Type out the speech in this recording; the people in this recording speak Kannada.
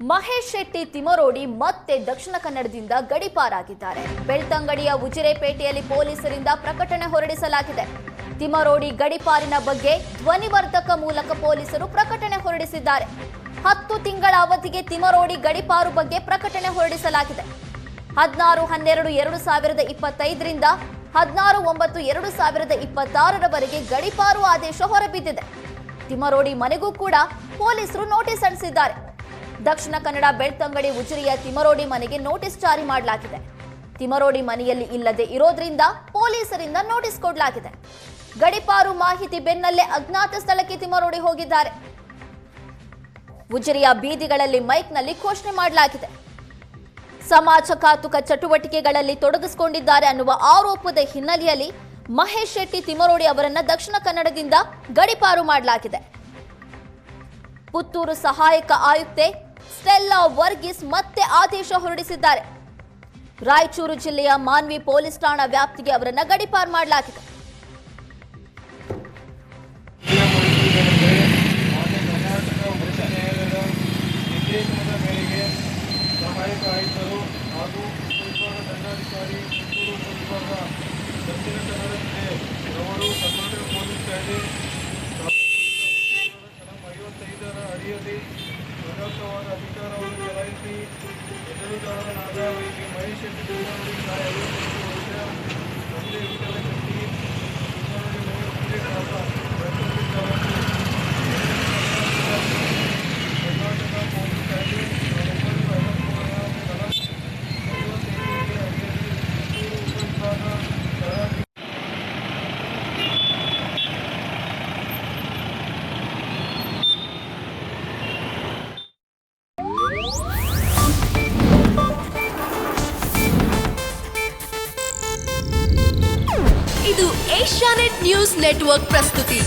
ಮಹೇಶ್ ಶೆಟ್ಟಿ ತಿಮರೋಡಿ ಮತ್ತೆ ದಕ್ಷಿಣ ಕನ್ನಡದಿಂದ ಗಡಿಪಾರಾಗಿದ್ದಾರೆ. ಬೆಳ್ತಂಗಡಿಯ ಉಜಿರೆಪೇಟೆಯಲ್ಲಿ ಪೊಲೀಸರಿಂದ ಪ್ರಕಟಣೆ ಹೊರಡಿಸಲಾಗಿದೆ. ತಿಮರೋಡಿ ಗಡಿಪಾರಿನ ಬಗ್ಗೆ ಧ್ವನಿವರ್ಧಕ ಮೂಲಕ ಪೊಲೀಸರು ಪ್ರಕಟಣೆ ಹೊರಡಿಸಿದ್ದಾರೆ. 10 ತಿಂಗಳ ಅವಧಿಗೆ ತಿಮರೋಡಿ ಗಡಿಪಾರು ಬಗ್ಗೆ ಪ್ರಕಟಣೆ ಹೊರಡಿಸಲಾಗಿದೆ. 16/12/2025 ರಿಂದ 16/9/2026 ಗಡಿಪಾರು ಆದೇಶ ಹೊರಬಿದ್ದಿದೆ. ತಿಮರೋಡಿ ಮನೆಗೂ ಕೂಡ ಪೊಲೀಸರು ನೋಟಿಸ್ ಅಂಟಿಸಿದ್ದಾರೆ. ದಕ್ಷಿಣ ಕನ್ನಡ ಬೆಳ್ತಂಗಡಿ ಉಜಿರೆಯ ತಿಮರೋಡಿ ಮನೆಗೆ ನೋಟಿಸ್ ಜಾರಿ ಮಾಡಲಾಗಿದೆ. ತಿಮರೋಡಿ ಮನೆಯಲ್ಲಿ ಇಲ್ಲದೆ ಇರೋದ್ರಿಂದ ಪೊಲೀಸರಿಂದ ನೋಟಿಸ್ ಕೊಡಲಾಗಿದೆ. ಗಡಿಪಾರು ಮಾಹಿತಿ ಬೆನ್ನಲ್ಲೇ ಅಜ್ಞಾತ ಸ್ಥಳಕ್ಕೆ ತಿಮರೋಡಿ ಹೋಗಿದ್ದಾರೆ. ಉಜಿರೆಯ ಬೀದಿಗಳಲ್ಲಿ ಮೈಕ್ನಲ್ಲಿ ಘೋಷಣೆ ಮಾಡಲಾಗಿದೆ. ಸಮಾಜಘಾತುಕ ಚಟುವಟಿಕೆಗಳಲ್ಲಿ ತೊಡಗಿಸಿಕೊಂಡಿದ್ದಾರೆ ಅನ್ನುವ ಆರೋಪದ ಹಿನ್ನೆಲೆಯಲ್ಲಿ ಮಹೇಶ್ ಶೆಟ್ಟಿ ತಿಮರೋಡಿ ಅವರನ್ನ ದಕ್ಷಿಣ ಕನ್ನಡದಿಂದ ಗಡಿಪಾರು ಮಾಡಲಾಗಿದೆ. ಪುತ್ತೂರು ಸಹಾಯಕ ಆಯುಕ್ತೆ ಸ್ಟೆಲ್ಲಾ ವರ್ಗೀಸ್ ಮತ್ತೆ ಆದೇಶ ಹೊರಡಿಸಿದ್ದಾರೆ. ರಾಯಚೂರು ಜಿಲ್ಲೆಯ ಮಾನ್ವಿ ಪೊಲೀಸ್ ಠಾಣಾ ವ್ಯಾಪ್ತಿಗೆ ಅವರನ್ನ ಗಡಿಪಾರು ಮಾಡಲಾಗಿದೆ. ಸಹಾಯಕ ಆಯುಕ್ತರು ಹಾಗೂ ದಂಡಾಧಿಕಾರಿ ಪುತ್ತೂರು ವಿಭಾಗ ದಕ್ಷಿಣ ಕನ್ನಡ ಜಿಲ್ಲೆ ಅವರು ಕರ್ನಾಟಕ ಪೊಲೀಸ್ ಕಾಯ್ದೆ 55ರ ಅಡಿಯಲ್ಲಿ ಪ್ರಜಾಸವಾದ ಅಧಿಕಾರವನ್ನು ಚಲಾಯಿಸಿ ಎದುರುದಾರನಾದ ಮಹೇಶ್ ಶೆಟ್ಟಿ ತಿಮರೋಡಿ ಪ್ರಾಯ 55 ವರ್ಷ ತಂದೆ ವಿಠಲ ಶೆಟ್ಟಿ ತಿಮರೋಡಿ ಮನೆ ಕರ್ನಾಟಕ ಪೊಲೀಸ್ ಕಾಯ್ದೆ ಇದು ಏಷ್ಯಾನೆಟ್ ನ್ಯೂಸ್ ನೆಟ್ವರ್ಕ್ ಪ್ರಸ್ತುತಿ.